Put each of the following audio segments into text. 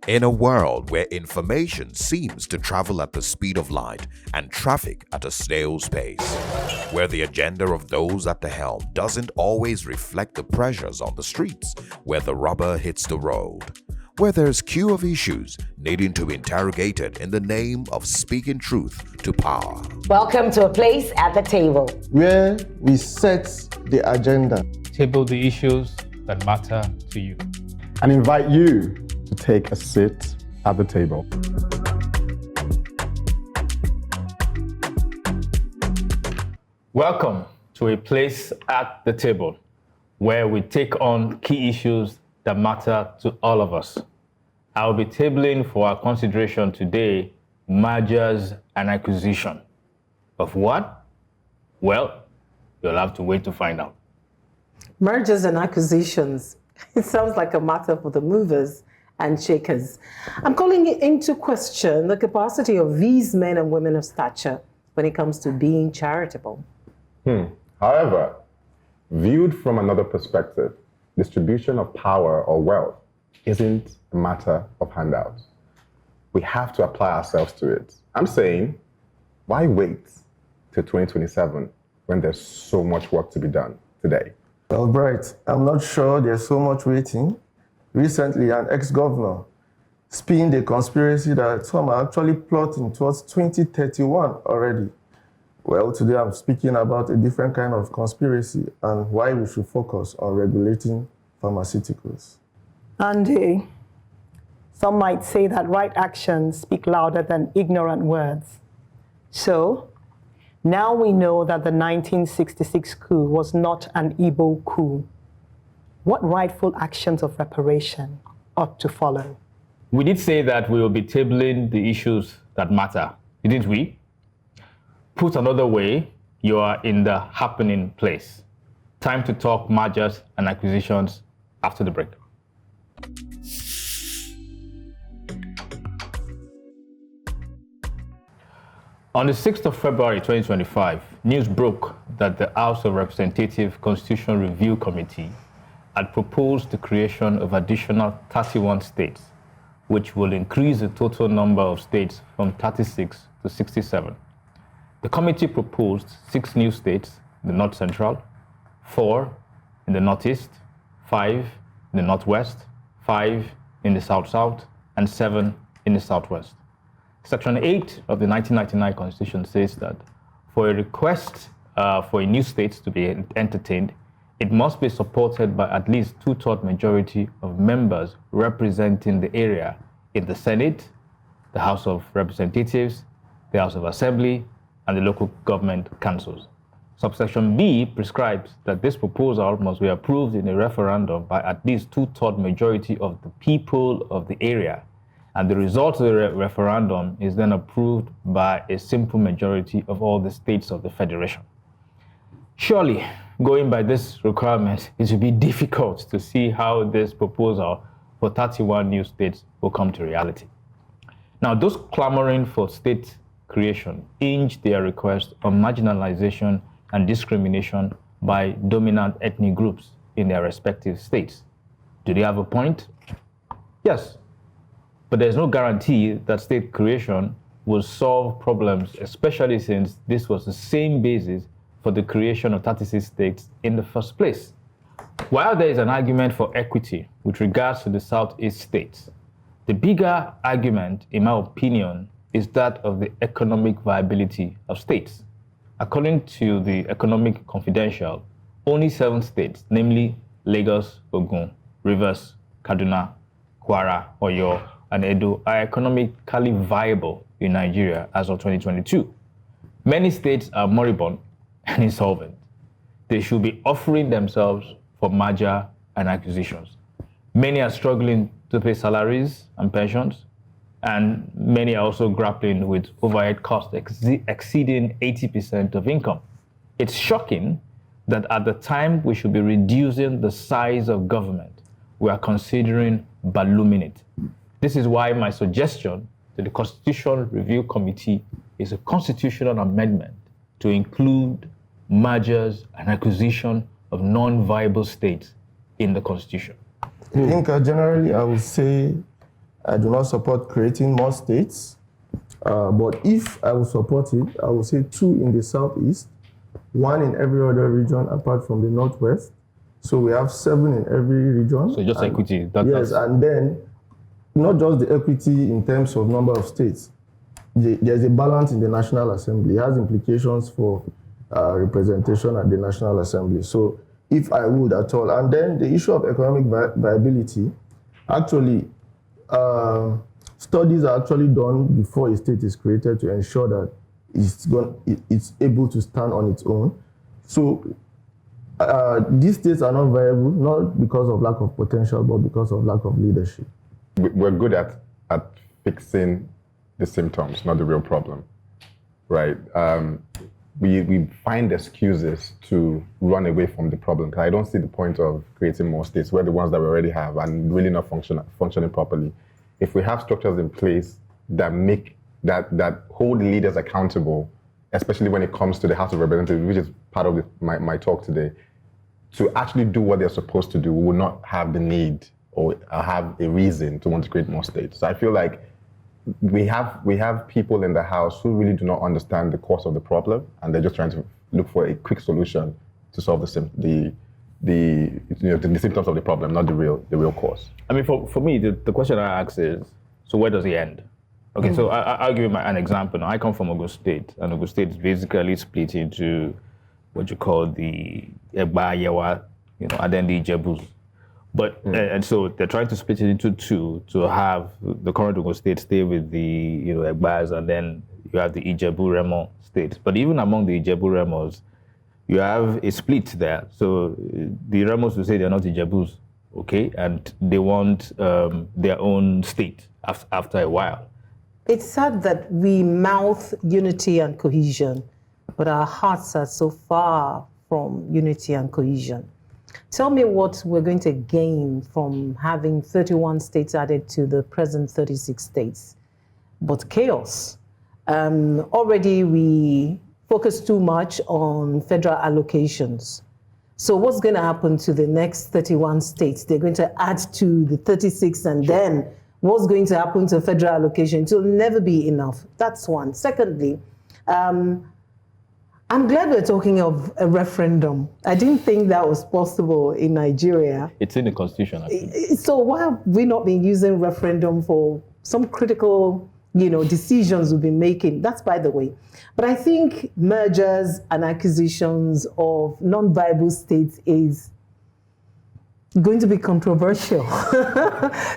In a world where information seems to travel at the speed of light and traffic at a snail's pace, where the agenda of those at the helm doesn't always reflect the pressures on the streets, where the rubber hits the road, where there's queue of issues needing to be interrogated in the name of speaking truth to power. Welcome to a place at the table, where we set the agenda, table the issues that matter to you, and invite you to take a seat at the table. Welcome to a place at the table where we take on key issues that matter to all of us. I will be tabling for our consideration today mergers and acquisition. Of what? Well, you'll have to wait to find out. Mergers and acquisitions. It sounds like a matter for the movers and shakers. I'm calling it into question the capacity of these men and women of stature when it comes to being charitable. However, viewed from another perspective, distribution of power or wealth isn't a matter of handouts. We have to apply ourselves to it. I'm saying, why wait till 2027 when there's so much work to be done today? Well, Bright, I'm not sure there's so much waiting. Recently, an ex-governor spinned a conspiracy that some are actually plotting towards 2031 already. Well, today I'm speaking about a different kind of conspiracy and why we should focus on regulating pharmaceuticals. Andy, some might say that right actions speak louder than ignorant words. So, now we know that the 1966 coup was not an Igbo coup. What rightful actions of reparation ought to follow? We did say that we will be tabling the issues that matter, didn't we? Put another way, you are in the happening place. Time to talk mergers and acquisitions after the break. On the 6th of February 2025, news broke that the House of Representatives Constitutional Review Committee had proposed the creation of additional 31 states, which will increase the total number of states from 36 to 67. The committee proposed 6 new states in the North Central, 4 in the Northeast, 5 in the Northwest, 5 in the South-South, and 7 in the Southwest. Section 8 of the 1999 Constitution says that for a request for a new state to be entertained, it must be supported by at least 2/3 majority of members representing the area in the Senate, the House of Representatives, the House of Assembly, and the local government councils. Subsection B prescribes that this proposal must be approved in a referendum by at least 2/3 majority of the people of the area, and the result of the referendum is then approved by a simple majority of all the states of the Federation. Surely, going by this requirement, it will be difficult to see how this proposal for 31 new states will come to reality. Now, those clamoring for state creation hinge their request on marginalization and discrimination by dominant ethnic groups in their respective states. Do they have a point? Yes, but there's no guarantee that state creation will solve problems, especially since this was the same basis for the creation of 36 states in the first place. While there is an argument for equity with regards to the Southeast states, the bigger argument, in my opinion, is that of the economic viability of states. According to the Economic Confidential, only 7 states, namely Lagos, Ogun, Rivers, Kaduna, Kwara, Oyo, and Edo, are economically viable in Nigeria as of 2022. Many states are moribund and insolvent. They should be offering themselves for merger and acquisitions. Many are struggling to pay salaries and pensions, and many are also grappling with overhead costs exceeding 80% of income. It's shocking that at the time we should be reducing the size of government, we are considering ballooning it. This is why my suggestion to the Constitutional Review Committee is a constitutional amendment to include mergers and acquisition of non-viable states in the Constitution? I think generally I would say I do not support creating more states, but if I would support it, I would say 2 in the southeast, 1 in every other region apart from the northwest. So we have 7 in every region. So just equity. Yes, and then not just the equity in terms of number of states. There's a balance in the National Assembly. It has implications for representation at the National Assembly. So if I would at all, and then the issue of economic viability, actually, studies are actually done before a state is created to ensure that it's able to stand on its own. So these states are not viable, not because of lack of potential, but because of lack of leadership. We're good at fixing the symptoms, not the real problem, right? We find excuses to run away from the problem, because I don't see the point of creating more states. We're the ones that we already have and really not functioning properly. If we have structures in place that hold leaders accountable, especially when it comes to the House of Representatives, which is part of my talk today, to actually do what they're supposed to do, we will not have the need or have a reason to want to create more states. So I feel like we have people in the House who really do not understand the cause of the problem, and they're just trying to look for a quick solution to solve the symptoms of the problem, not the real cause. I mean, for me, the question I ask is, so where does it end? Okay, so I'll give you an example. Now, I come from Ogun State, and Ogun State is basically split into what you call the Egba, Yewa, and then the Ijebus. But and so they're trying to split it into 2 to have the current Ogun State stay with the Egbas, and then you have the Ijebu Remo states. But even among the Ijebu Remos, you have a split there. So the Remos will say they're not Ijebus, okay, and they want their own state after a while. It's sad that we mouth unity and cohesion, but our hearts are so far from unity and cohesion. Tell me what we're going to gain from having 31 states added to the present 36 states. But chaos. Already we focus too much on federal allocations. So what's going to happen to the next 31 states? They're going to add to the 36, and then what's going to happen to federal allocation? It will never be enough. That's one. Secondly, I'm glad we're talking of a referendum. I didn't think that was possible in Nigeria. It's in the Constitution, I think. So why have we not been using referendum for some critical, decisions we've been making? That's by the way. But I think mergers and acquisitions of non-viable states is going to be controversial.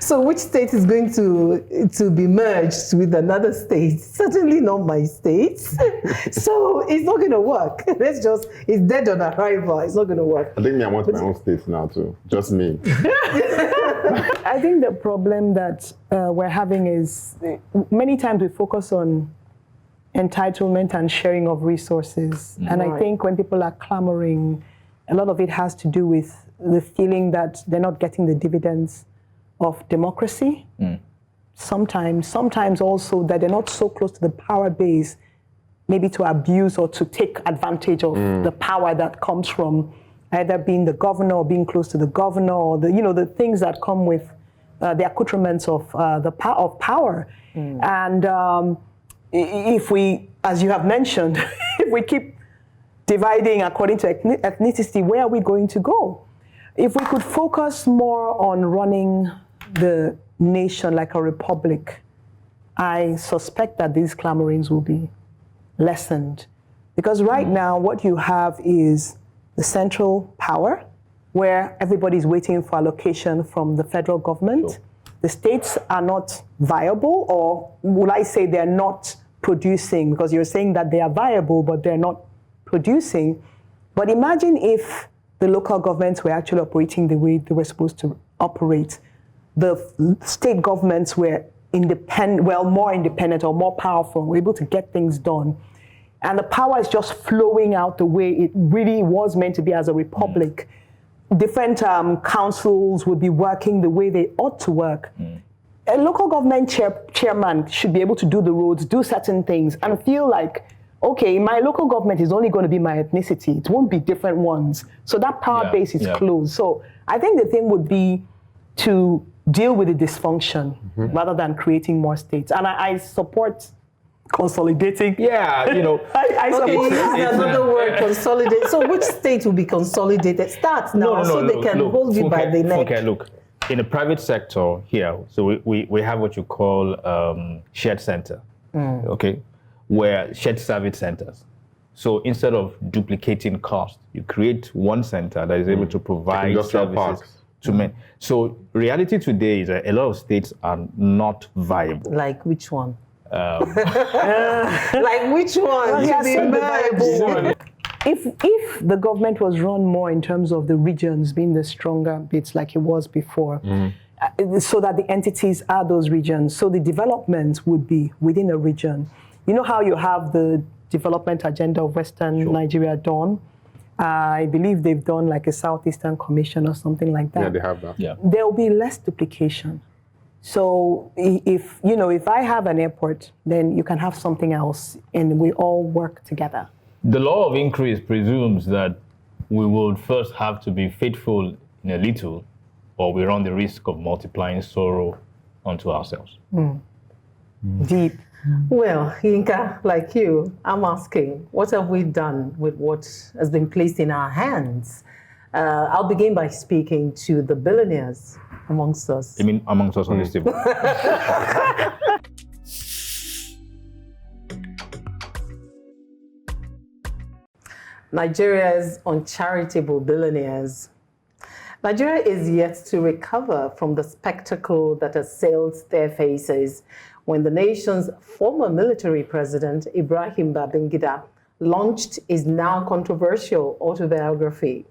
So which state is going to be merged with another state? Certainly not my state. So it's not going to work. It's dead on arrival. It's not going to work. I think I want my own state now too. Just me. I think the problem that we're having is many times we focus on entitlement and sharing of resources. And I think when people are clamoring, a lot of it has to do with the feeling that they're not getting the dividends of democracy. Sometimes also that they're not so close to the power base, maybe to abuse or to take advantage of the power that comes from either being the governor or being close to the governor, or the things that come with the accoutrements of power. And if we, as you have mentioned, if we keep dividing according to ethnicity, where are we going to go? If we could focus more on running the nation like a republic, I suspect that these clamorings will be lessened. Because right now, what you have is the central power, where everybody's waiting for allocation from the federal government. Sure. The states are not viable, or would I say they're not producing, because you're saying that they are viable, but they're not producing. But imagine if the local governments were actually operating the way they were supposed to operate. The state governments were more independent or more powerful, were able to get things done. And the power is just flowing out the way it really was meant to be as a republic. Different councils would be working the way they ought to work. A local government chairman should be able to do the roads, do certain things, and feel like, okay, my local government is only going to be my ethnicity. It won't be different ones. So that power base is closed. So I think the thing would be to deal with the dysfunction rather than creating more states. And I support consolidating. Yeah, you know. I suppose that's another word, consolidate. So which state will be consolidated? Start now so they can hold you by the neck. Okay, look. In the private sector here, so we have what you call shared center, okay, where shared service centers. So instead of duplicating cost, you create one center that is able to provide services to men. So reality today is that a lot of states are not viable. Like which one? Like which one? If the government was run more in terms of the regions being the stronger bits like it was before, so that the entities are those regions, so the development would be within a region. You know how you have the development agenda of Western Nigeria done? I believe they've done like a Southeastern Commission or something like that. Yeah, they have that. Yeah. There will be less duplication. So if I have an airport, then you can have something else and we all work together. The law of increase presumes that we would first have to be faithful in a little, or we run the risk of multiplying sorrow onto ourselves. Deep. Well, Yinka, like you, I'm asking, what have we done with what has been placed in our hands? I'll begin by speaking to the billionaires amongst us. I mean, amongst us on this table. Nigeria's uncharitable billionaires. Nigeria is yet to recover from the spectacle that assailed their faces when the nation's former military president, Ibrahim Babangida, launched his now controversial autobiography,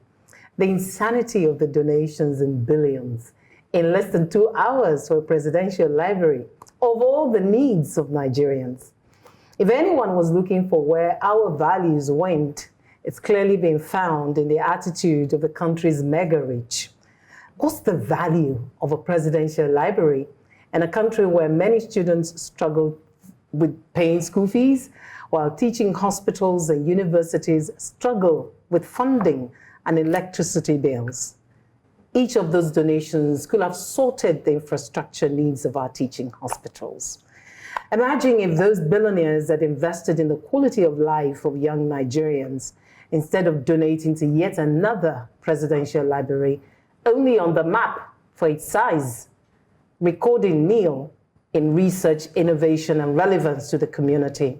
The Insanity of the Donations in Billions, in less than 2 hours for a presidential library of all the needs of Nigerians. If anyone was looking for where our values went, it's clearly been found in the attitude of the country's mega-rich. What's the value of a presidential library in a country where many students struggle with paying school fees, while teaching hospitals and universities struggle with funding and electricity bills? Each of those donations could have sorted the infrastructure needs of our teaching hospitals. Imagine if those billionaires had invested in the quality of life of young Nigerians instead of donating to yet another presidential library, only on the map for its size, recording nil in research, innovation, and relevance to the community.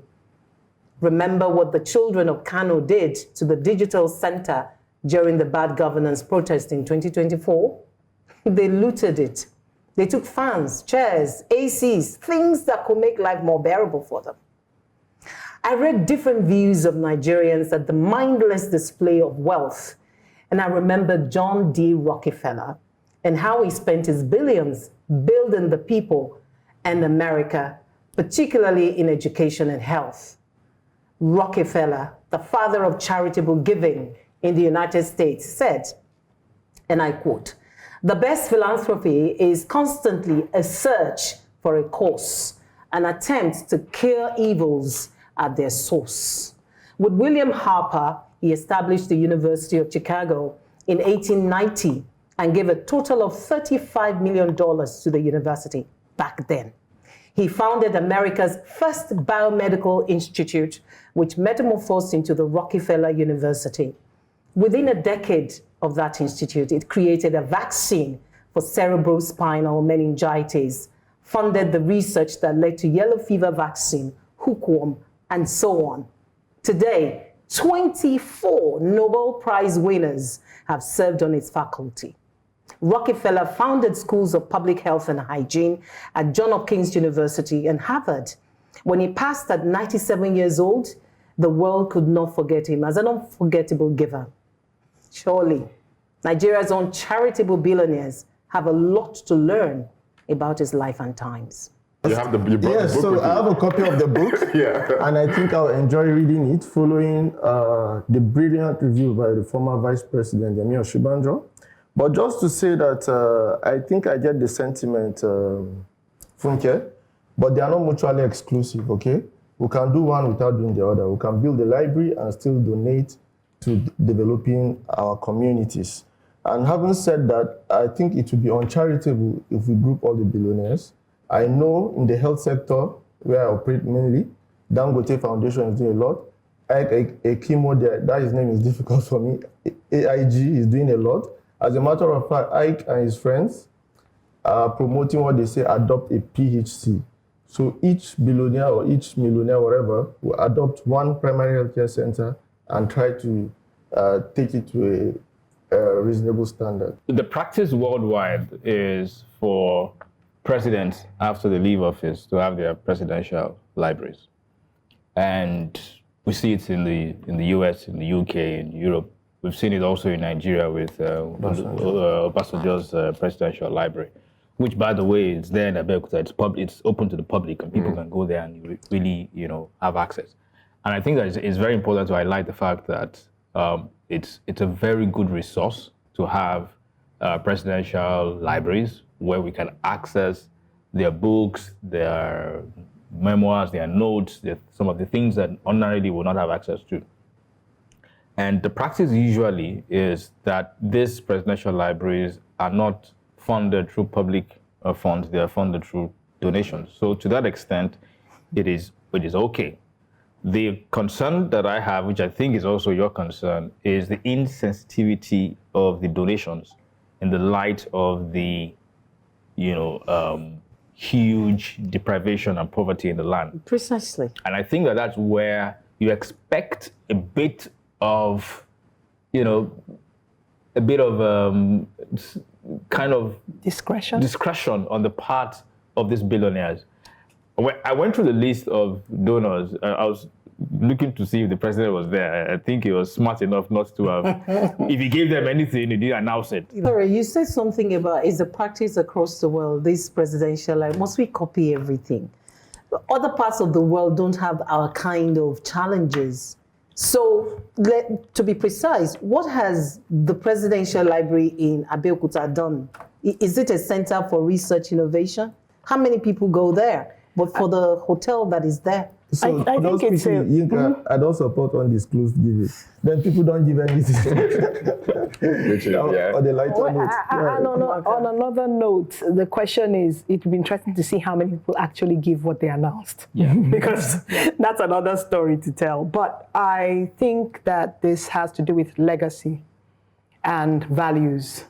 Remember what the children of Kano did to the digital center during the bad governance protest in 2024? They looted it. They took fans, chairs, ACs, things that could make life more bearable for them. I read different views of Nigerians at the mindless display of wealth, and I remember John D. Rockefeller and how he spent his billions building the people and America, particularly in education and health. Rockefeller, the father of charitable giving in the United States, said, and I quote, "The best philanthropy is constantly a search for a cause, an attempt to cure evils at their source." With William Harper, he established the University of Chicago in 1890 and gave a total of $35 million to the university back then. He founded America's first biomedical institute, which metamorphosed into the Rockefeller University. Within a decade of that institute, it created a vaccine for cerebrospinal meningitis, funded the research that led to yellow fever vaccine, hookworm, and so on. Today, 24 Nobel Prize winners have served on its faculty. Rockefeller founded schools of public health and hygiene at Johns Hopkins University and Harvard. When he passed at 97 years old, the world could not forget him as an unforgettable giver. Surely, Nigeria's own charitable billionaires have a lot to learn about his life and times. You have you brought Yes, the book so with I have a copy of the book, and I think I'll enjoy reading it following the brilliant review by the former Vice President, Yemi Oshibanjo. But just to say that I think I get the sentiment, Funke, but they are not mutually exclusive, okay? We can do one without doing the other. We can build a library and still donate to developing our communities. And having said that, I think it would be uncharitable if we group all the billionaires. I know in the health sector, where I operate mainly, Dangote Foundation is doing a lot. A chemo there, that his name is difficult for me. AIG is doing a lot. As a matter of fact, Ike and his friends are promoting what they say, adopt a PHC. So each billionaire or each millionaire, whatever, will adopt one primary healthcare center and try to take it to a reasonable standard. The practice worldwide is for presidents, after they leave office, to have their presidential libraries. And we see it in the US, in the UK, in Europe. We've seen it also in Nigeria with Obasanjo's presidential library, which, by the way, is there in Abeokuta. It's open to the public, and people can go there and really, have access. And I think that it's very important to highlight the fact that it's a very good resource to have presidential libraries where we can access their books, their memoirs, their notes, some of the things that ordinarily will not have access to. And the practice usually is that these presidential libraries are not funded through public funds, they are funded through donations. So to that extent, it is okay. The concern that I have, which I think is also your concern, is the insensitivity of the donations in the light of the, huge deprivation and poverty in the land. Precisely. And I think that that's where you expect a bit of, kind of discretion on the part of these billionaires. When I went through the list of donors, I was looking to see if the president was there. I think he was smart enough not to have. If he gave them anything, he didn't announce it. Sorry, you said something about is the practice across the world, this presidential, must we copy everything? Other parts of the world don't have our kind of challenges. So, to be precise, what has the Presidential Library in Abeokuta done? Is it a center for research innovation? How many people go there? But for the hotel that is there? So I think it's I don't support undisclosed giving. Then people don't give anything. Or the lighter note. On another note, the question is, it would be interesting to see how many people actually give what they announced. Yeah. Because that's another story to tell. But I think that this has to do with legacy and values.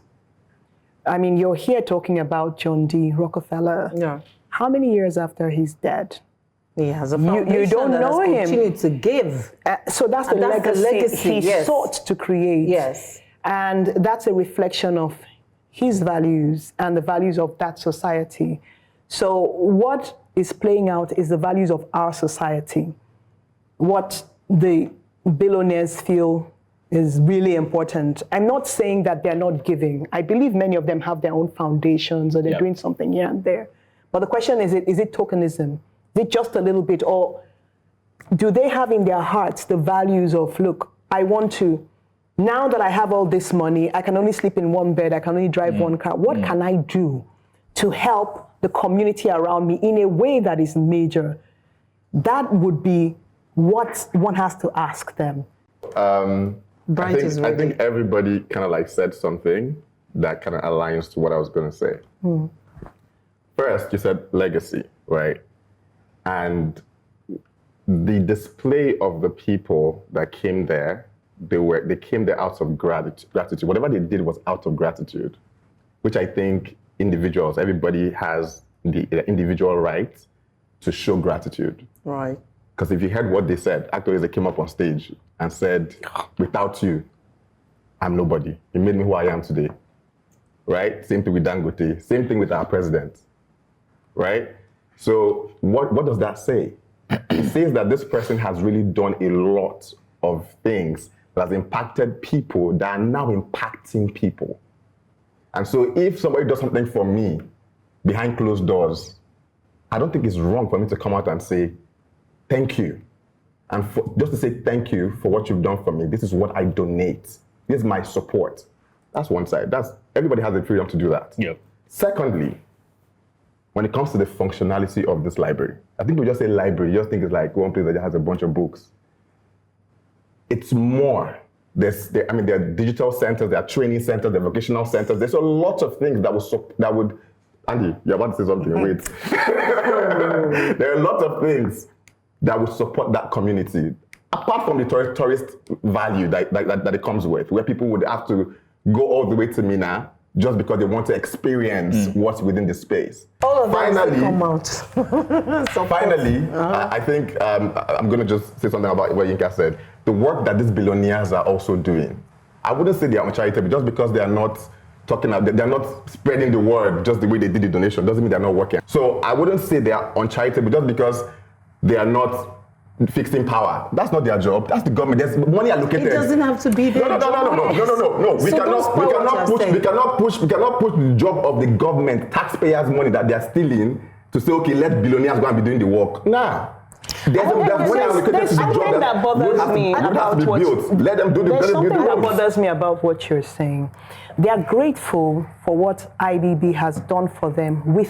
I mean, you're here talking about John D. Rockefeller. Yeah. How many years after he's dead? He has a foundation you don't know that has him. continued to give. So that's the legacy he sought to create. Yes. And that's a reflection of his values and the values of that society. So what is playing out is the values of our society. What the billionaires feel is really important. I'm not saying that they're not giving. I believe many of them have their own foundations or they're doing something here and there. But the question is it tokenism? Is it just a little bit? Or do they have in their hearts the values of, look, I want to, now that I have all this money, I can only sleep in one bed, I can only drive one car. What can I do to help the community around me in a way that is major? That would be what one has to ask them. I think everybody kind of said something that kind of aligns to what I was going to say. First, you said legacy, right? And the display of the people that came there, they came there out of gratitude. Whatever they did was out of gratitude, which I think everybody has the individual right to show gratitude. Right. Because if you heard what they said, actually they came up on stage and said, without you, I'm nobody. You made me who I am today. Right? Same thing with Dangote. Same thing with our president. Right? So what does that say? It says that this person has really done a lot of things that has impacted people that are now impacting people. And so if somebody does something for me behind closed doors, I don't think it's wrong for me to come out and say, thank you. And just to say thank you for what you've done for me. This is what I donate. This is my support. That's one side. Everybody has the freedom to do that. Yep. Secondly, when it comes to the functionality of this library, I think we just say library, you just think it's like one place that just has a bunch of books. It's more. There are digital centers, there are training centers, there are vocational centers. There's a lot of things that would Andy, you're about to say something, wait. There are a lot of things that would support that community, apart from the tourist value that it comes with, where people would have to go all the way to Mina just because they want to experience what's within the space. All of them come out. Finally, I think I'm going to just say something about what Yinka said. The work that these billionaires are also doing, I wouldn't say they are uncharitable just because they are not they're not spreading the word just the way they did the donation. Doesn't mean they're not working. So I wouldn't say they are uncharitable just because they are not fixing power. That's not their job. That's the government. There's money allocated. It doesn't have to be their job. No. We cannot push the job of the government, taxpayers' money that they are stealing to say, okay, let billionaires go and be doing the work. Nah. There's something that bothers me about what let them do the There's something that bothers me about what you're saying. They are grateful for what IBB has done for them with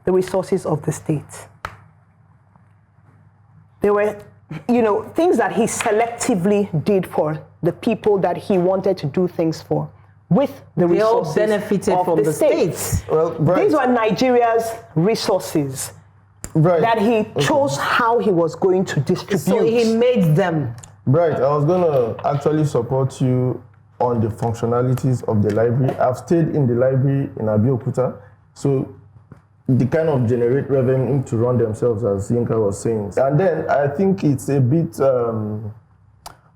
the resources of the state. There were, things that he selectively did for the people that he wanted to do things for with the resources all benefited of from the state. Well, right. These were Nigeria's resources. Right. That he chose how he was going to distribute. So he made them. Right. I was going to actually support you on the functionalities of the library. I've stayed in the library in Abeokuta, so they kind of generate revenue to run themselves, as Yinka was saying. And then I think it's a bit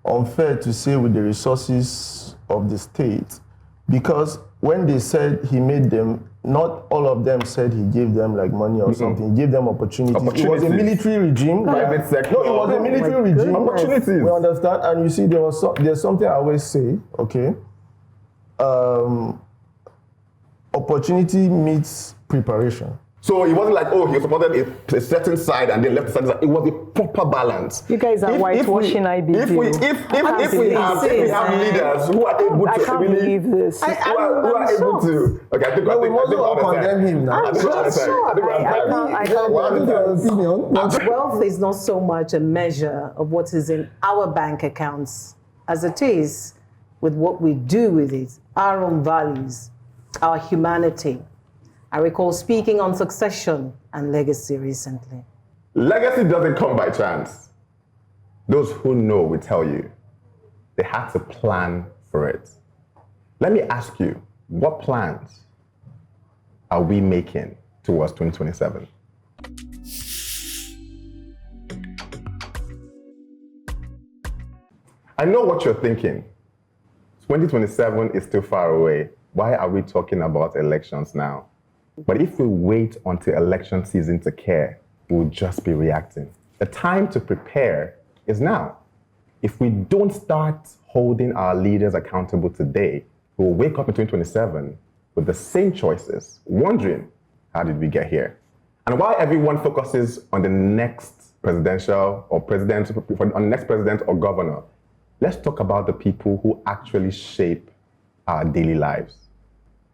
unfair to say with the resources of the state, because when they said he made them, not all of them said he gave them like money or something. He gave them opportunities. It was a military regime. Private sector. No, it was a military regime. Opportunities. We understand. And you see, there's something I always say, okay? Opportunity meets preparation. So it wasn't like, he supported a certain side and then left the side. It was a proper balance. You guys are whitewashing IBB. If we have leaders who are able to I can't believe this. who are able to. Okay, I think we must not condemn him now. I can't. Wealth is not so much a measure of what is in our bank accounts as it is with what we do with it, our own values, our humanity. I recall speaking on succession and legacy recently. Legacy doesn't come by chance. Those who know will tell you they had to plan for it. Let me ask you, what plans are we making towards 2027? I know what you're thinking. 2027 is still far away. Why are we talking about elections now? But if we wait until election season to care, we'll just be reacting. The time to prepare is now. If we don't start holding our leaders accountable today, we'll wake up in 2027 with the same choices, wondering, how did we get here? And while everyone focuses on the next presidential or president, on the next president or governor, let's talk about the people who actually shape our daily lives.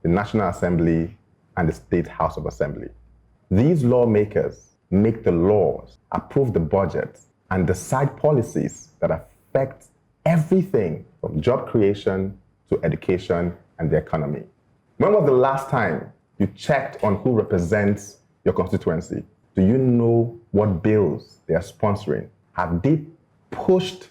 The National Assembly and the State House of Assembly. These lawmakers make the laws, approve the budget, and decide policies that affect everything from job creation to education and the economy. When was the last time you checked on who represents your constituency? Do you know what bills they are sponsoring? Have they pushed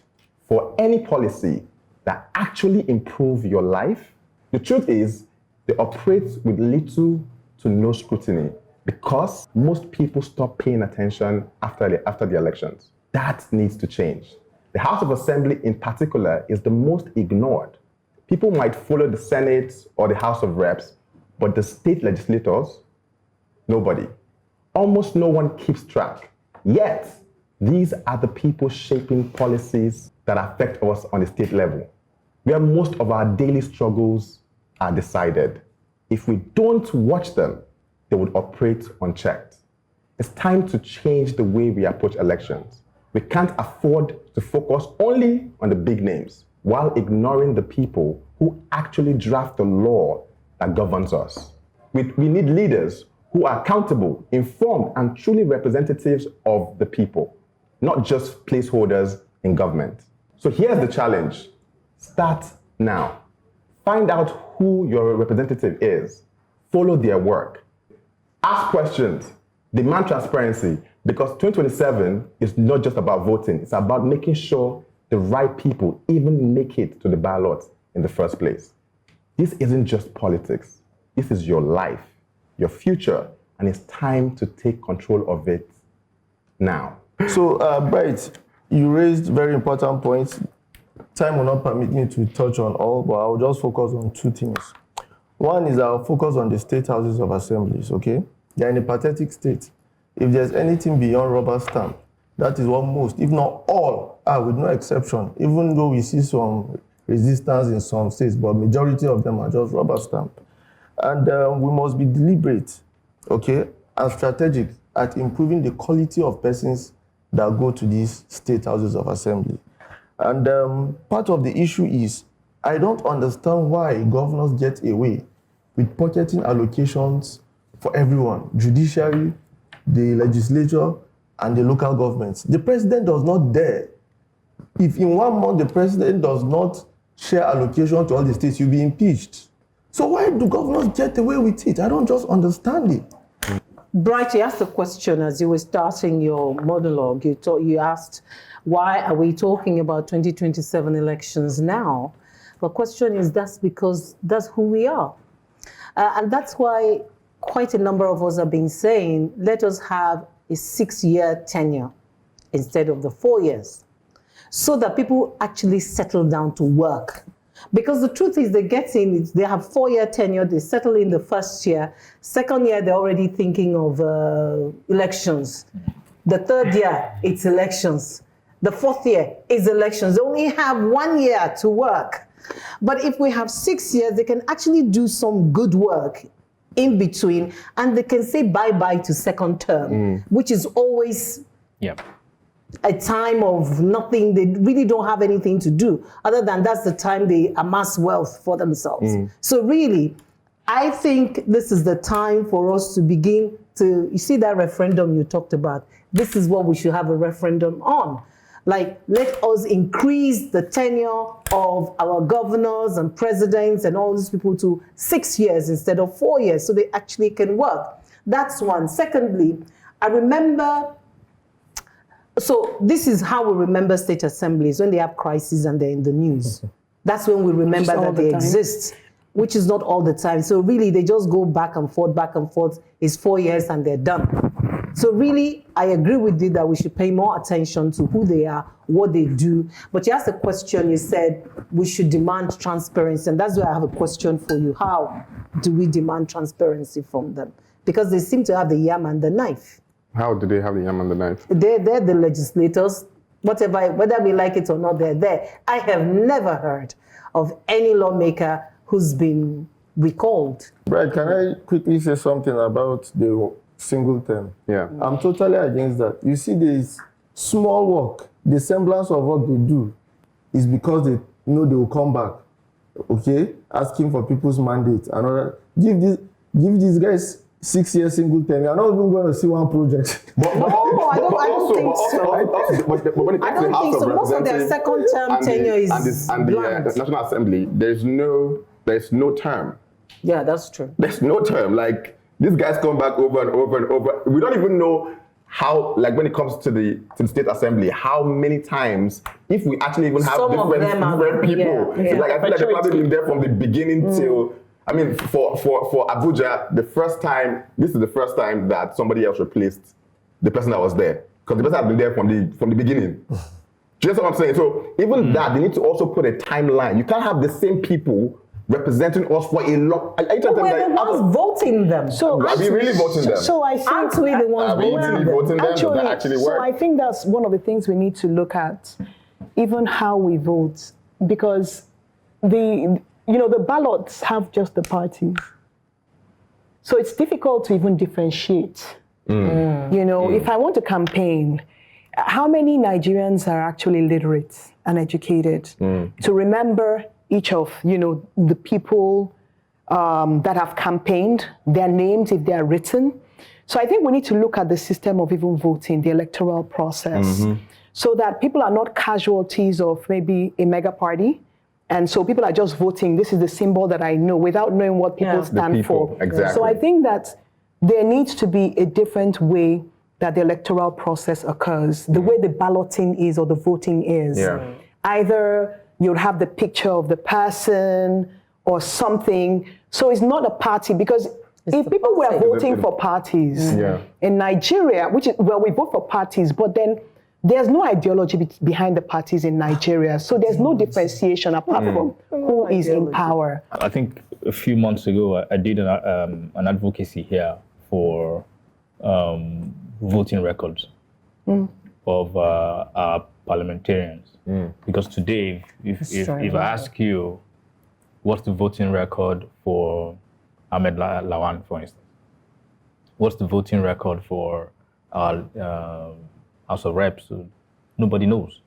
for any policy that actually improve your life? The truth is, they operate with little to no scrutiny because most people stop paying attention after the elections. That needs to change. The House of Assembly in particular is the most ignored. People might follow the Senate or the House of Reps, but the state legislators, nobody. Almost no one keeps track. Yet, these are the people shaping policies that affect us on the state level, where most of our daily struggles are decided. If we don't watch them, they would operate unchecked. It's time to change the way we approach elections. We can't afford to focus only on the big names while ignoring the people who actually draft the law that governs us. We need leaders who are accountable, informed, and truly representatives of the people, not just placeholders in government. So here's the challenge. Start now. Find out who your representative is. Follow their work. Ask questions. Demand transparency, because 2027 is not just about voting. It's about making sure the right people even make it to the ballot in the first place. This isn't just politics. This is your life, your future, and it's time to take control of it now. So, Bright, you raised very important points. Time will not permit me to touch on all, but I will just focus on two things. One is I'll focus on the state houses of assemblies, okay? They're in a pathetic state. If there's anything beyond rubber stamp, that is what most, if not all, with no exception, even though we see some resistance in some states, but majority of them are just rubber stamp. And we must be deliberate, okay, and strategic at improving the quality of persons that go to these state houses of assembly. And part of the issue is, I don't understand why governors get away with pocketing allocations for everyone, judiciary, the legislature, and the local governments. The president does not dare. If in 1 month the president does not share allocation to all the states, you'll be impeached. So why do governors get away with it? I don't just understand it. Bright, you asked a question as you were starting your monologue. You asked, why are we talking about 2027 elections now? The question is, that's because that's who we are. And that's why quite a number of us have been saying, let us have a 6-year tenure instead of the 4 years, so that people actually settle down to work. Because the truth is, they have 4-year tenure, they settle in the first year, second year they're already thinking of elections. The third year, it's elections. The fourth year is elections. They only have 1 year to work. But if we have 6 years, they can actually do some good work in between, and they can say bye-bye to second term, which is always a time of nothing. They really don't have anything to do, other than that's the time they amass wealth for themselves. So really, I think this is the time for us to begin to, you see that referendum you talked about, this is what we should have a referendum on. Like, let us increase the tenure of our governors and presidents and all these people to 6 years instead of 4 years, so they actually can work. That's one. Secondly, I remember, so this is how we remember state assemblies, when they have crises and they're in the news. That's when we remember that they exist, which is not all the time. So really, they just go back and forth. It's 4 years and they're done. So really, I agree with you that we should pay more attention to who they are, what they do. But you asked a question, you said we should demand transparency. And that's why I have a question for you. How do we demand transparency from them? Because they seem to have the yam and the knife. How do they have the yam and the knife? They're the legislators. Whether we like it or not, they're there. I have never heard of any lawmaker who's been recalled. Right, can I quickly say something about the single term? Yeah. I'm totally against that. You see, this small work, the semblance of what they do is because they know they will come back, okay, asking for people's mandate. Give these guys 6 years single term. You're not even going to see one project. No, I don't think so. I don't think so. Most of their second term tenure is the National Assembly, there's no term. Yeah, that's true. There's no term. Like, these guys come back over and over and over. We don't even know how, like, when it comes to the state assembly, how many times, if we actually even have different people. Yeah. Like, I feel like they've probably been there from the beginning till, I mean, for Abuja, this is the first time that somebody else replaced the person that was there. Because the person had been there from the beginning. Do you know what I'm saying? So even that, they need to also put a timeline. You can't have the same people representing us for a long. We're the ones voting them. So are we really voting them? So I think aren't we the ones voting them? Does that actually work? So I think that's one of the things we need to look at, even how we vote, because the ballots have just the parties. So it's difficult to even differentiate. If I want to campaign, how many Nigerians are actually literate and educated to remember each of, the people that have campaigned, their names, if they are written, So I think we need to look at the system of even voting, the electoral process, so that people are not casualties of maybe a mega party. And so people are just voting, this is the symbol that I know, without knowing what people stand for. Exactly. So I think that there needs to be a different way that the electoral process occurs, the way the balloting is or the voting is. Either you'll have the picture of the person or something. So it's not a party, because if people were voting for parties in Nigeria, which is, well, we vote for parties, but then there's no ideology behind the parties in Nigeria. So there's no differentiation apart from who is in power. I think a few months ago, I did an advocacy here for voting records of our parliamentarians. Because today, if I ask you, what's the voting record for Ahmed Lawan, for instance? What's the voting record for our House of Reps? Nobody knows.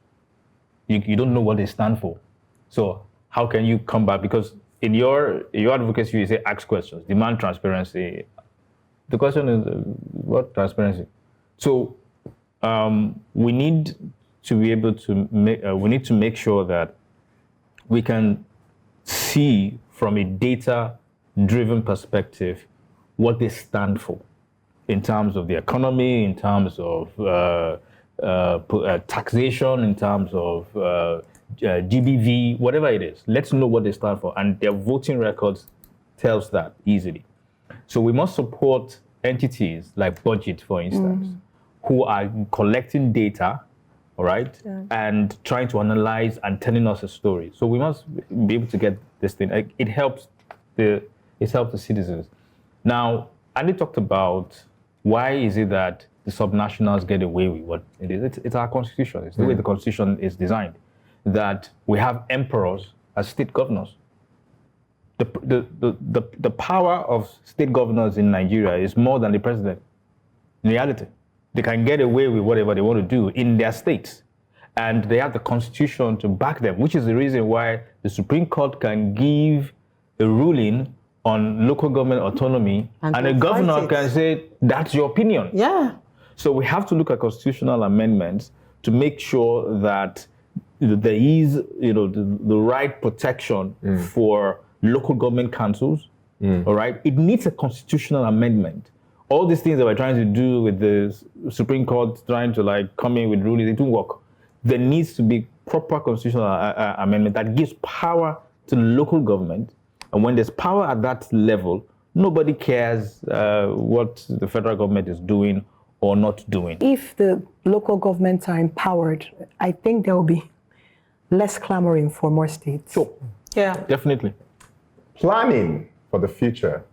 You don't know what they stand for. So how can you come back? Because in your advocacy, you say ask questions, demand transparency. The question is, what transparency? So we need to be able to make sure that we can see from a data-driven perspective what they stand for in terms of the economy, in terms of taxation, in terms of GBV, whatever it is. Let's know what they stand for, and their voting records tells that easily. So we must support entities like Budget, for instance, who are collecting data, all right, and trying to analyze and telling us a story. So we must be able to get this thing. It helps the citizens. Now, Andy talked about why is it that the subnationals get away with what it is. It's our constitution. It's the way the constitution is designed, that we have emperors as state governors. The power of state governors in Nigeria is more than the president. In reality, they can get away with whatever they want to do in their states, and they have the constitution to back them, which is the reason why the Supreme Court can give a ruling on local government autonomy, and a governor can say, that's your opinion. Yeah. So we have to look at constitutional amendments to make sure that there is, the right protection for local government councils, all right? It needs a constitutional amendment. All these things that we're trying to do with the Supreme Court, trying to come in with rulings, it won't work. There needs to be proper constitutional amendment that gives power to local government. And when there's power at that level, nobody cares what the federal government is doing or not doing. If the local governments are empowered, I think there will be less clamoring for more states. Sure. Yeah. Definitely. Planning for the future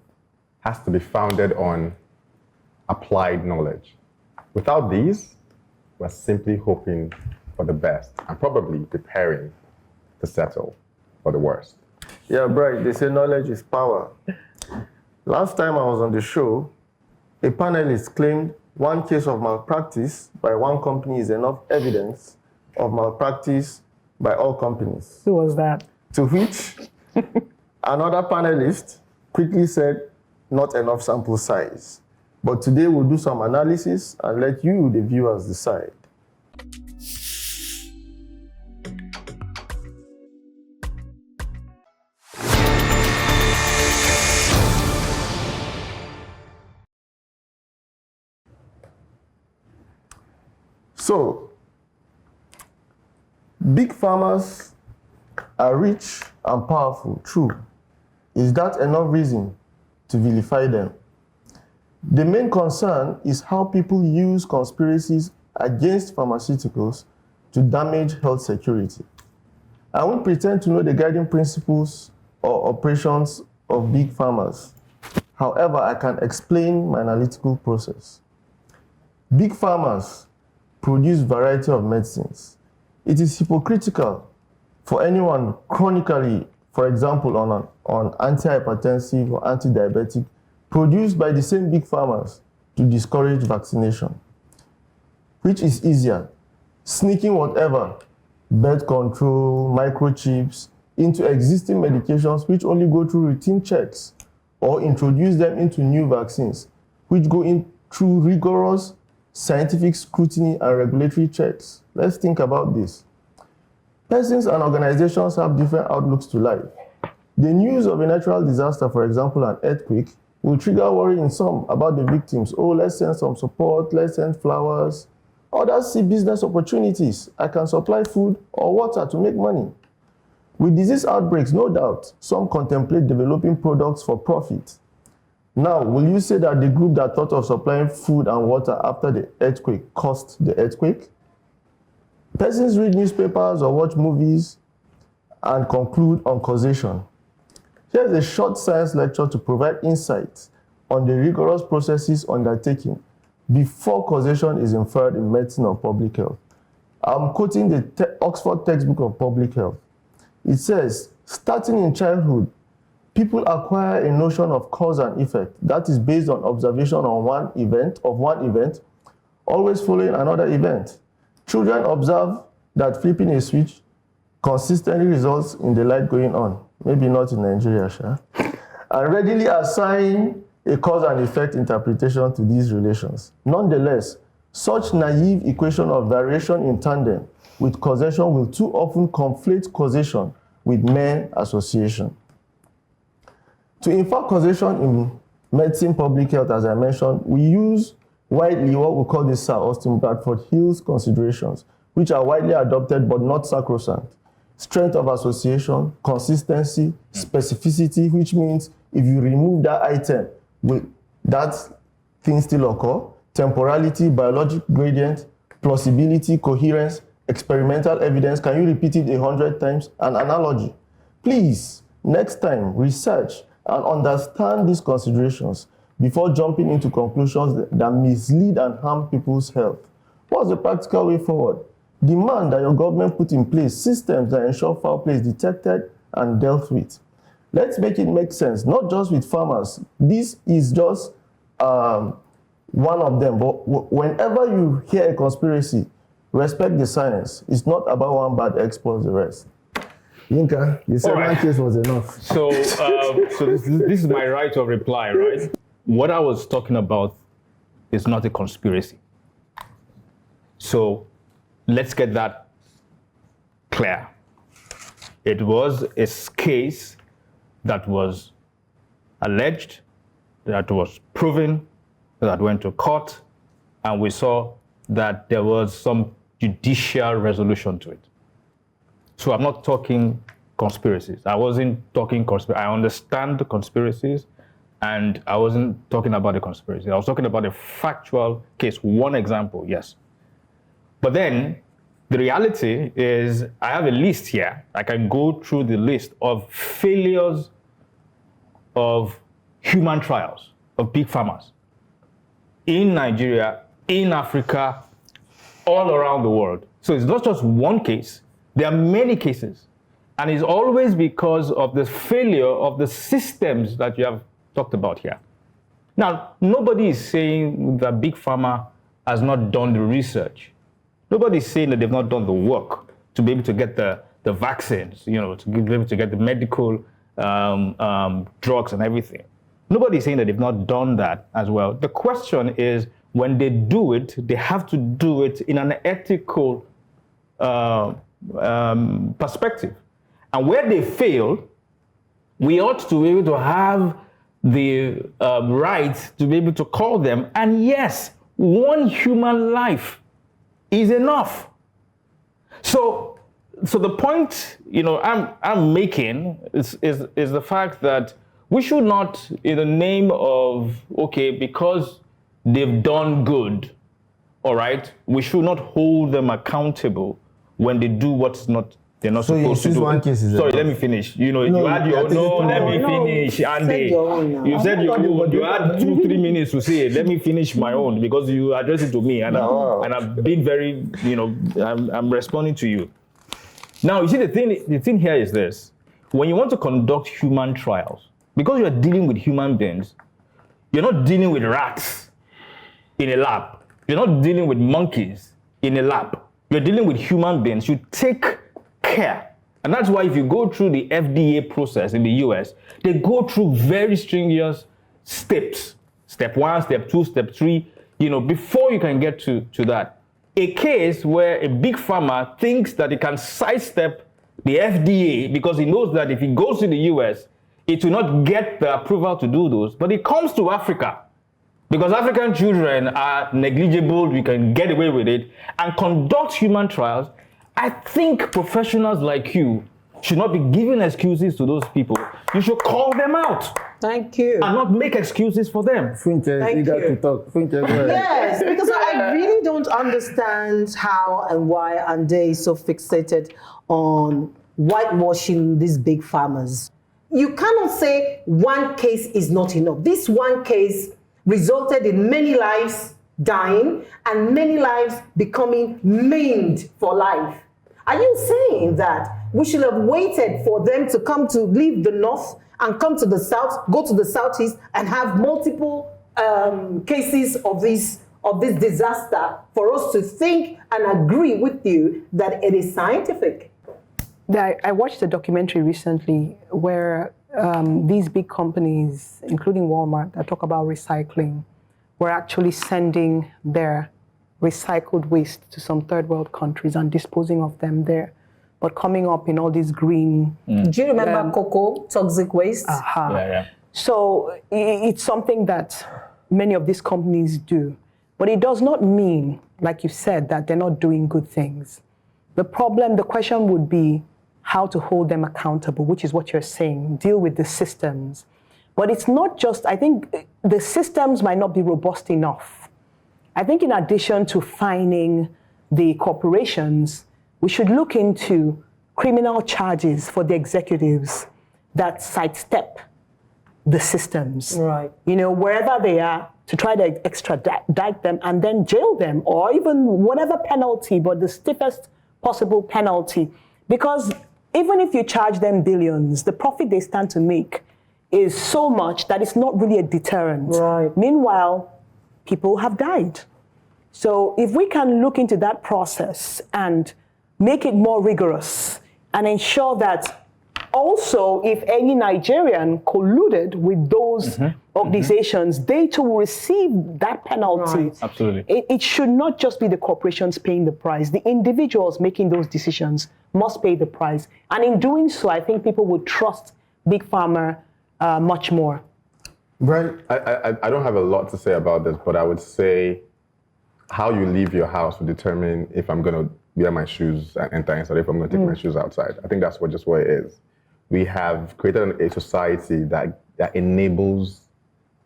has to be founded on applied knowledge. Without these, we're simply hoping for the best and probably preparing to settle for the worst. Yeah, Bright, they say knowledge is power. Last time I was on the show, a panelist claimed one case of malpractice by one company is enough evidence of malpractice by all companies. Who was that? To which another panelist quickly said, not enough sample size. But today we'll do some analysis and let you, the viewers, decide. So, big farmers are rich and powerful, true. Is that enough reason to vilify them? The main concern is how people use conspiracies against pharmaceuticals to damage health security. I won't pretend to know the guiding principles or operations of big pharmas. However, I can explain my analytical process. Big pharmas produce a variety of medicines. It is hypocritical for anyone chronically, for example, on antihypertensive or anti-diabetic, produced by the same big pharmas to discourage vaccination. Which is easier? Sneaking whatever, birth control, microchips, into existing medications which only go through routine checks, or introduce them into new vaccines, which go through rigorous scientific scrutiny and regulatory checks. Let's think about this. Persons and organizations have different outlooks to life. The news of a natural disaster, for example, an earthquake, will trigger worry in some about the victims. Oh, let's send some support, let's send flowers. Others see business opportunities. I can supply food or water to make money. With disease outbreaks, no doubt, some contemplate developing products for profit. Now, will you say that the group that thought of supplying food and water after the earthquake caused the earthquake? Persons read newspapers or watch movies and conclude on causation. Here's a short science lecture to provide insight on the rigorous processes undertaken before causation is inferred in medicine or public health. I'm quoting the Oxford textbook of public health. It says, starting in childhood, people acquire a notion of cause and effect that is based on observation on one event, always following another event. Children observe that flipping a switch consistently results in the light going on. Maybe not in Nigeria, and readily assign a cause and effect interpretation to these relations. Nonetheless, such naive equation of variation in tandem with causation will too often conflate causation with mere association. To infer causation in medicine, public health, as I mentioned, we use widely what we call the Sir Austin Bradford Hill's considerations, which are widely adopted but not sacrosanct. Strength of association, consistency, specificity, which means if you remove that item, will that thing still occur? Temporality, biologic gradient, plausibility, coherence, experimental evidence. Can you repeat it 100 times? An analogy. Please, next time, research and understand these considerations before jumping into conclusions that mislead and harm people's health. What's the practical way forward? Demand that your government put in place systems that ensure foul play is detected and dealt with. Let's make it make sense, not just with farmers. This is just one of them. But whenever you hear a conspiracy, respect the science. It's not about one bad expose the rest. Yinka, the second case was enough. So, this is my right of reply, right? What I was talking about is not a conspiracy. So, let's get that clear. It was a case that was alleged, that was proven, that went to court, and we saw that there was some judicial resolution to it. So I'm not talking conspiracies. I wasn't talking conspiracy. I understand the conspiracies, and I wasn't talking about the conspiracy. I was talking about a factual case, one example, yes. But then the reality is I have a list here. I can go through the list of failures of human trials of big pharmas in Nigeria, in Africa, all around the world. So it's not just one case. There are many cases. And it's always because of the failure of the systems that you have talked about here. Now, nobody is saying that Big Pharma has not done the research. Nobody is saying that they've not done the work to be able to get the vaccines, to be able to get the medical drugs and everything. Nobody is saying that they've not done that as well. The question is, when they do it, they have to do it in an ethical perspective. And where they fail, we ought to be able to have the right to be able to call them. And yes, one human life is enough. So the point I'm making is the fact that we should not, in the name of because they've done good, all right, we should not hold them accountable when they do what's not. They're not supposed to do. One case is Sorry, let me finish. You had your let me finish. Andy, you said you had 2-3 minutes to say it. Let me finish my own because you addressed it to me, and I've been very, I'm responding to you. Now, you see, the thing here is this: when you want to conduct human trials, because you are dealing with human beings, you're not dealing with rats in a lab. You're not dealing with monkeys in a lab. You're dealing with human beings. You take care. And that's why if you go through the FDA process in the US, they go through very stringent steps. Step 1, step 2, step 3. before you can get to that, a case where a big pharma thinks that it can sidestep the FDA because he knows that if he goes to the US, it will not get the approval to do those. But it comes to Africa because African children are negligible, we can get away with it, and conduct human trials. I think professionals like you should not be giving excuses to those people. You should call them out. Thank you. And not make excuses for them. Funke, you got to talk. Funke, go ahead. Yes, because I really don't understand how and why Ande is so fixated on whitewashing these big farmers. You cannot say one case is not enough. This one case resulted in many lives dying and many lives becoming maimed for life. Are you saying that we should have waited for them to come to leave the north and come to the south, go to the southeast, and have multiple cases of this disaster for us to think and agree with you that it is scientific? I watched a documentary recently where these big companies, including Walmart, that talk about recycling, were actually sending their recycled waste to some third world countries and disposing of them there, but coming up in all these green... Do you remember cocoa, toxic waste? Yeah. So it's something that many of these companies do, but it does not mean, like you said, that they're not doing good things. The question would be how to hold them accountable, which is what you're saying, deal with the systems. But it's not just, I think the systems might not be robust enough. I think in addition to fining the corporations, we should look into criminal charges for the executives that sidestep the systems. Right. Wherever they are, to try to extradite them and then jail them, or even whatever penalty, but the stiffest possible penalty. Because even if you charge them billions, the profit they stand to make is so much that it's not really a deterrent. Right. Meanwhile, people have died. So if we can look into that process and make it more rigorous and ensure that also if any Nigerian colluded with those organizations, they too will receive that penalty. Right. Absolutely. It should not just be the corporations paying the price. The individuals making those decisions must pay the price. And in doing so, I think people would trust Big Pharma much more. Right. I don't have a lot to say about this, but I would say how you leave your house will determine if I'm going to wear my shoes and enter inside, if I'm going to take my shoes outside. I think that's what it is. We have created a society that enables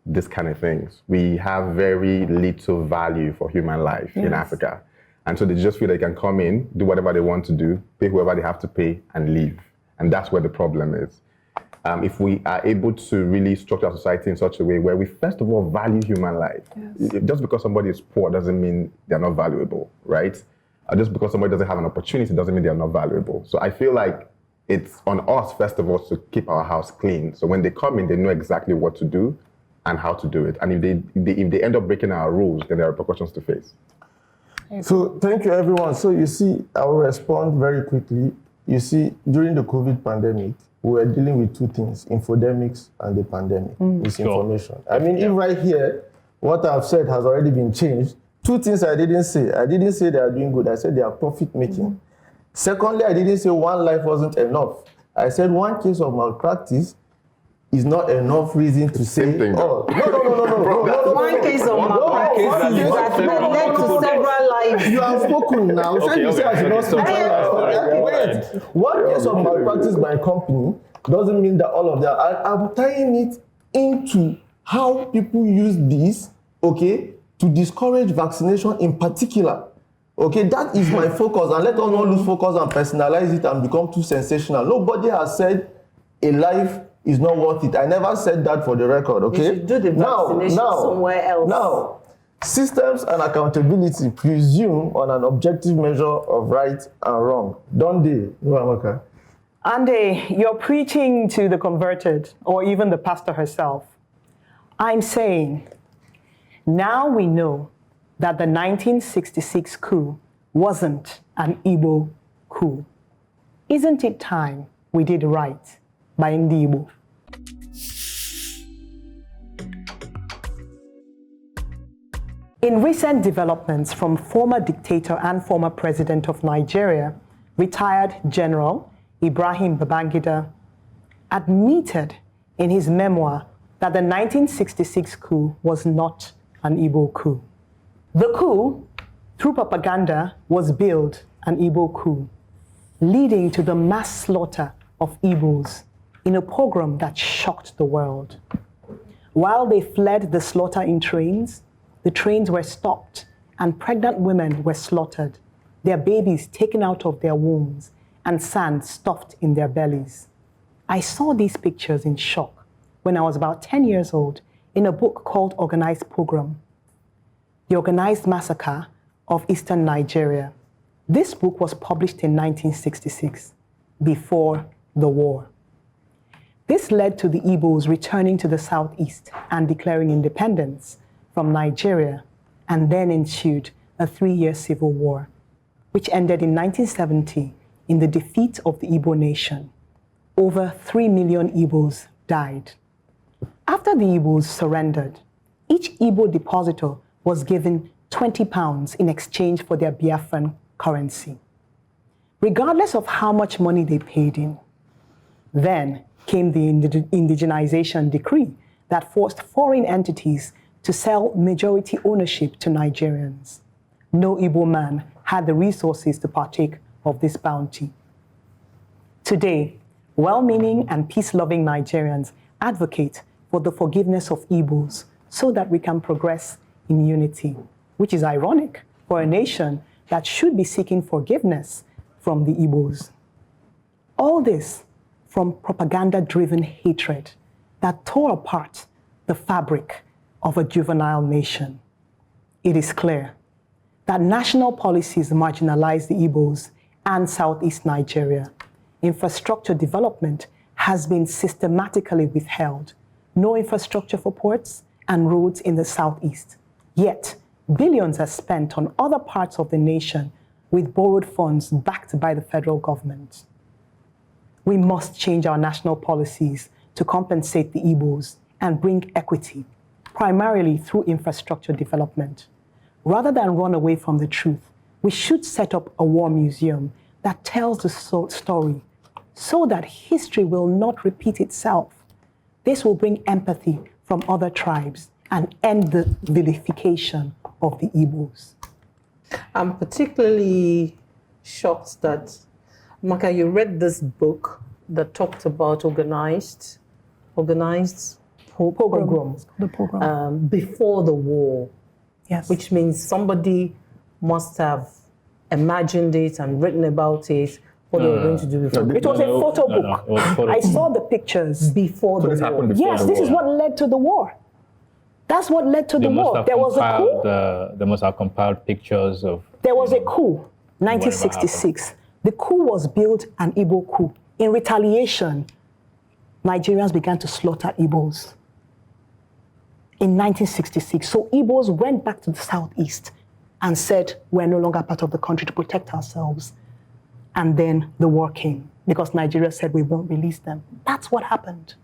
this kind of things. We have very little value for human life in Africa. And so they just feel they can come in, do whatever they want to do, pay whoever they have to pay, and leave. And that's where the problem is. If we are able to really structure our society in such a way where we first of all value human life. Yes. Just because somebody is poor doesn't mean they're not valuable, right? Just because somebody doesn't have an opportunity doesn't mean they're not valuable. So I feel like it's on us, first of all, to keep our house clean. So when they come in, they know exactly what to do and how to do it. And if they end up breaking our rules, then there are repercussions to face. So thank you, everyone. So you see, I will respond very quickly. You see, during the COVID pandemic, we were dealing with two things, infodemics and the pandemic, misinformation. Sure. I mean, if right here, what I've said has already been changed, two things I didn't say. I didn't say they are doing good. I said they are profit-making. Secondly, I didn't say one life wasn't enough. I said one case of malpractice is not enough reason to say, no. One case of malpractice that led to several lives. You have spoken now. You say I should not speak. Wait, one case of malpractice by a company doesn't mean that all of them. I'm tying it into how people use this, to discourage vaccination in particular. That is my focus, and let us not lose focus and personalize it and become too sensational. Nobody has said a life is not worth it. I never said that for the record, You should do the vaccination somewhere else. Now, systems and accountability presume on an objective measure of right and wrong. Don't they, Amaka? Ande, you're preaching to the converted, or even the pastor herself. I'm saying, now we know that the 1966 coup wasn't an Igbo coup. Isn't it time we did right by Igbo? In recent developments from former dictator and former president of Nigeria, retired General Ibrahim Babangida, admitted in his memoir that the 1966 coup was not an Igbo coup. The coup, through propaganda, was billed an Igbo coup, leading to the mass slaughter of Igbos in a pogrom that shocked the world. While they fled the slaughter in trains, the trains were stopped and pregnant women were slaughtered, their babies taken out of their wombs and sand stuffed in their bellies. I saw these pictures in shock when I was about 10 years old in a book called Organized Pogrom, The Organized Massacre of Eastern Nigeria. This book was published in 1966, before the war. This led to the Igbos returning to the southeast and declaring independence from Nigeria, and then ensued a 3-year civil war, which ended in 1970 in the defeat of the Igbo nation. Over 3 million Igbos died. After the Igbos surrendered, each Igbo depositor was given £20 in exchange for their Biafran currency, regardless of how much money they paid in. Then came the indigenization decree that forced foreign entities to sell majority ownership to Nigerians. No Igbo man had the resources to partake of this bounty. Today, well-meaning and peace-loving Nigerians advocate for the forgiveness of Igbos so that we can progress in unity, which is ironic for a nation that should be seeking forgiveness from the Igbos. All this from propaganda-driven hatred that tore apart the fabric of a juvenile nation. It is clear that national policies marginalize the Igbos and Southeast Nigeria. Infrastructure development has been systematically withheld. No infrastructure for ports and roads in the Southeast. Yet, billions are spent on other parts of the nation with borrowed funds backed by the federal government. We must change our national policies to compensate the Igbos and bring equity, primarily through infrastructure development. Rather than run away from the truth, we should set up a war museum that tells the story so that history will not repeat itself. This will bring empathy from other tribes and end the vilification of the Igbos. I'm particularly shocked that, Maka, you read this book that talked about organized pogroms. The pogrom. Before the war. Yes. Which means somebody must have imagined it and written about it, what they were going to do before. It was a photo book. I saw the pictures before the war. Happened before yes, the this war. is what led to the war. That's what led to the war. There was a coup. They must have compiled pictures of... There was a coup, 1966. The coup was billed an Igbo coup. In retaliation, Nigerians began to slaughter Igbos in 1966. So Igbos went back to the southeast and said, we're no longer part of the country to protect ourselves. And then the war came because Nigeria said we won't release them. That's what happened.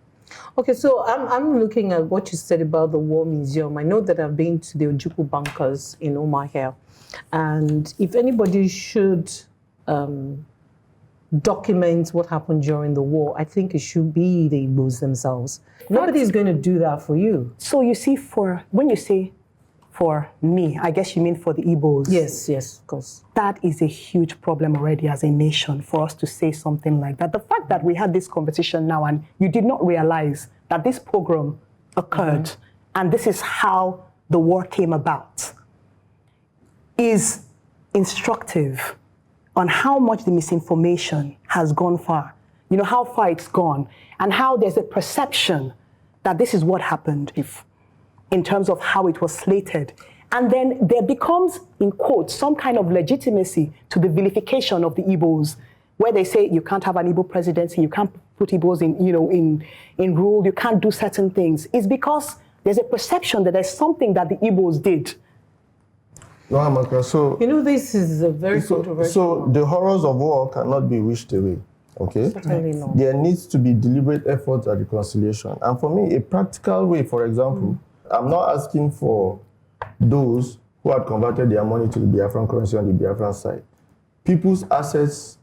Okay, so I'm looking at what you said about the War Museum. I know that I've been to the Ojukwu bunkers in Omahia. And if anybody should document what happened during the war, I think it should be the Igbos themselves. Nobody's going to do that for you. So you see, when you say for me, I guess you mean for the Igbos. Yes, of course. That is a huge problem already as a nation for us to say something like that. The fact that we had this conversation now and you did not realize that this pogrom occurred and this is how the war came about is instructive on how much the misinformation has gone far. You know, how far it's gone and how there's a perception that this is what happened in terms of how it was slated. And then there becomes, in quotes, some kind of legitimacy to the vilification of the Igbos, where they say you can't have an Igbo presidency, you can't put Igbos in rule, you can't do certain things. It's because there's a perception that there's something that the Igbos did. No, Amaka, so... You know, this is a very controversial... So the horrors of war cannot be wished away, okay? Certainly not. There needs to be deliberate efforts at reconciliation. And for me, a practical way, for example, I'm not asking for those who had converted their money to the Biafran currency on the Biafran side. People's assets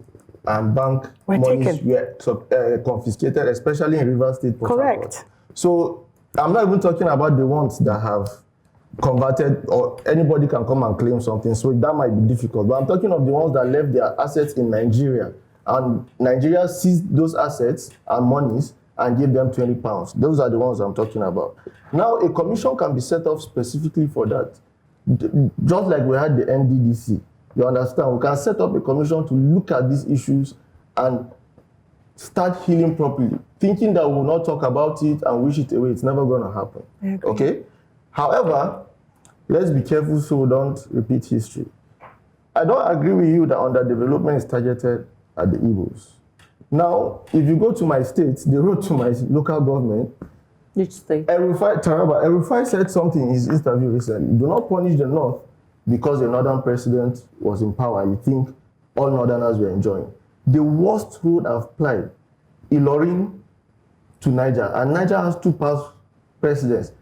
and bank monies were confiscated, especially in Rivers State. Correct. So I'm not even talking about the ones that have converted, or anybody can come and claim something, so that might be difficult. But I'm talking of the ones that left their assets in Nigeria, and Nigeria seized those assets and monies and gave them £20. Those are the ones I'm talking about. Now, a commission can be set up specifically for that. Just like we had the NDDC. You understand? We can set up a commission to look at these issues and start healing properly. Thinking that we will not talk about it and wish it away, it's never going to happen. Okay? However, let's be careful so we don't repeat history. I don't agree with you that underdevelopment is targeted at the Igbos. Now, if you go to my state, the road to my local government, Which state? Erufai said something in his interview recently. Do not punish the North because the Northern president was in power. You think all Northerners were enjoying. The worst road I've applied, Ilorin to Niger, and Niger has 2 past presidents.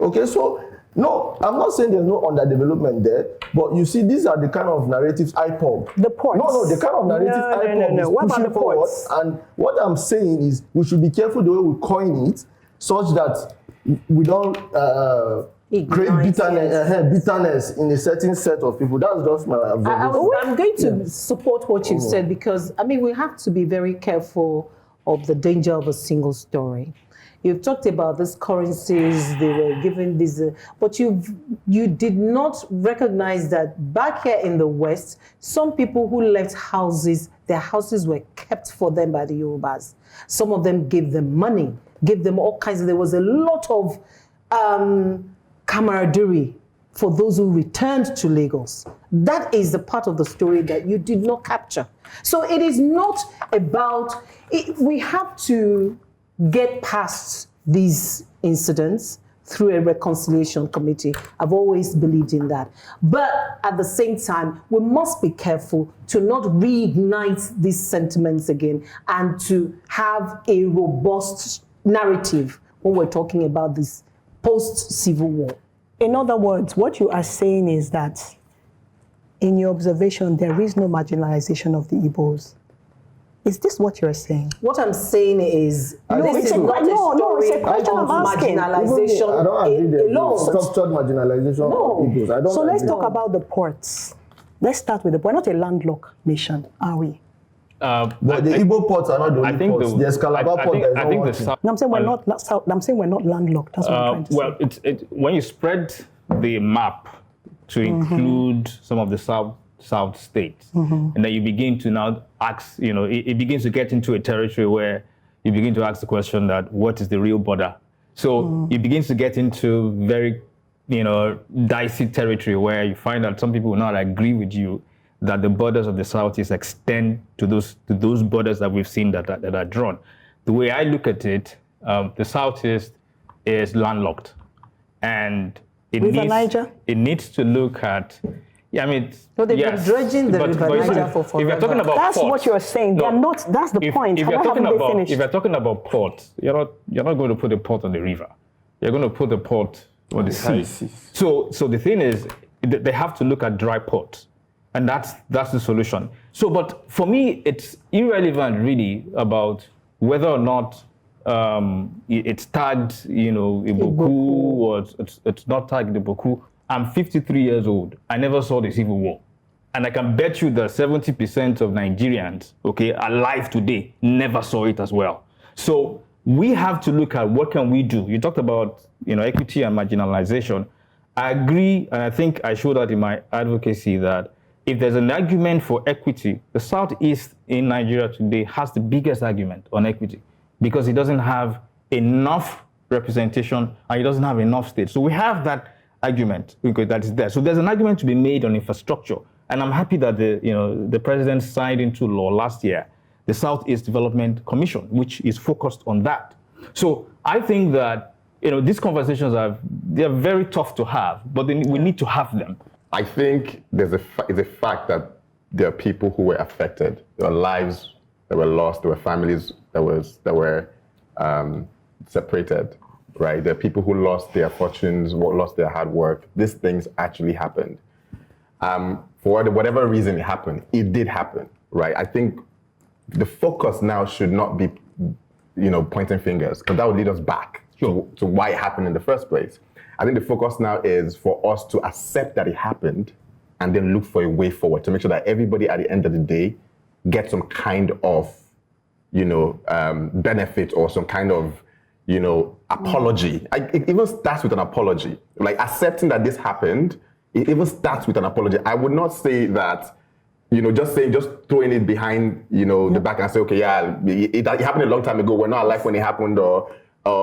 Okay, so no, I'm not saying there's no underdevelopment there, but you see, these are the kind of narratives I pump. The ports. No, the kind of narratives I pump is What about pushing the forward. ports? And what I'm saying is we should be careful the way we coin it, such that we don't create bitterness in a certain set of people. That's just my observation. I'm going to support what you've said, because, I mean, we have to be very careful of the danger of a single story. You've talked about these currencies, they were given these, but you did not recognize that back here in the West, some people who left houses, their houses were kept for them by the Yorubas. Some of them gave them money, gave them all kinds of, there was a lot of camaraderie for those who returned to Lagos. That is the part of the story that you did not capture. So it is not about, we have to get past these incidents through a reconciliation committee. I've always believed in that. But at the same time, we must be careful to not reignite these sentiments again and to have a robust narrative when we're talking about this post-Civil War. In other words, what you are saying is that, in your observation, there is no marginalization of the Igbos. Is this what you're saying? What I'm saying is, it's a question I'm asking. Marginalization I don't agree there. alone. Structured marginalization of Igbos. I don't So let's agree. talk about the ports. Let's start with the port. We're not a landlocked nation, are we? But the Igbo ports are not the only ports. There's Calabar port that is not working. No, I'm saying we're not landlocked. That's what I'm trying to say. Well, when you spread the map to include some of the South states, and then you begin to now ask, it begins to get into a territory where you begin to ask the question that what is the real border? So it begins to get into very, dicey territory where you find that some people will not agree with you that the borders of the Southeast extend to those borders that we've seen that are drawn. The way I look at it, the Southeast is landlocked, and it needs to look at. Yeah, I mean, so they've been dredging the River Niger for forever. If you're talking about that's ports, what you're saying. They're not. That's the point. If you're talking about ports, you're not going to put a port on the river. You're going to put a port on the sea. So the thing is, they have to look at dry ports, and that's the solution. So, but for me, it's irrelevant really about whether or not it's tagged, Iboku, or it's not tagged Iboku. I'm 53 years old. I never saw the Civil War. And I can bet you that 70% of Nigerians, alive today, never saw it as well. So we have to look at what can we do. You talked about, equity and marginalization. I agree, and I think I showed that in my advocacy, that if there's an argument for equity, the Southeast in Nigeria today has the biggest argument on equity because it doesn't have enough representation and it doesn't have enough states. So we have that argument that is there. So there's an argument to be made on infrastructure. And I'm happy that the president signed into law last year the Southeast Development Commission, which is focused on that. So I think that these conversations they're very tough to have, but we need to have them. I think it's a fact that there are people who were affected. There were lives that were lost. There were families that were separated. right? There are people who lost their fortunes, lost their hard work. These things actually happened. For whatever reason it happened, it did happen, right? I think the focus now should not be, pointing fingers, because that would lead us back to why it happened in the first place. I think the focus now is for us to accept that it happened and then look for a way forward to make sure that everybody at the end of the day gets some kind of, benefit or some kind of, apology. It even starts with an apology. Like accepting that this happened, it even starts with an apology. I would not say that, just throwing it behind, the back and say, okay, yeah, it happened a long time ago. We're not alive when it happened, or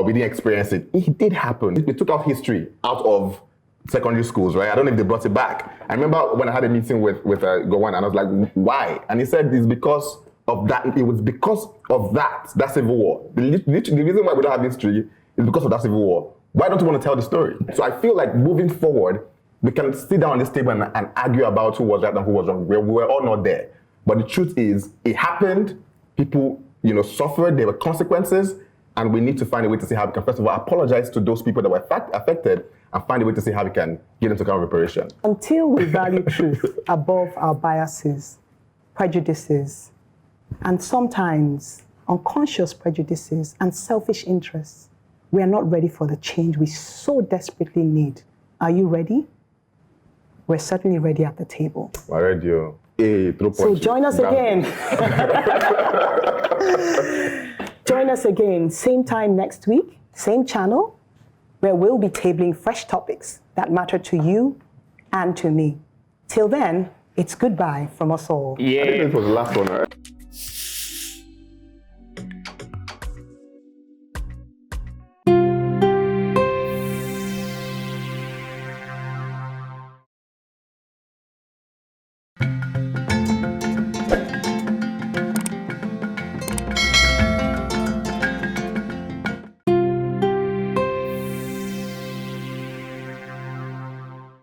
we didn't experience it. It did happen. They took out history out of secondary schools, right? I don't know if they brought it back. I remember when I had a meeting with Gowon, and I was like, why? And he said it's because of that. It was because of that civil war. The reason why we don't have history is because of that civil war. Why don't you want to tell the story? So I feel like moving forward, we can sit down on this table and argue about who was right and who was wrong. We were all not there. But the truth is, it happened. People, suffered. There were consequences. And we need to find a way to see how we can, first of all, apologize to those people that were affected and find a way to see how we can get into kind of reparation. Until we value truth above our biases, prejudices, and sometimes unconscious prejudices and selfish interests, we are not ready for the change we so desperately need. Are you ready? We're certainly ready at the table. We're ready. Hey, so join us again. Join us again, same time next week, same channel, where we'll be tabling fresh topics that matter to you and to me. Till then, it's goodbye from us all. Yeah. I think this was the last one, right?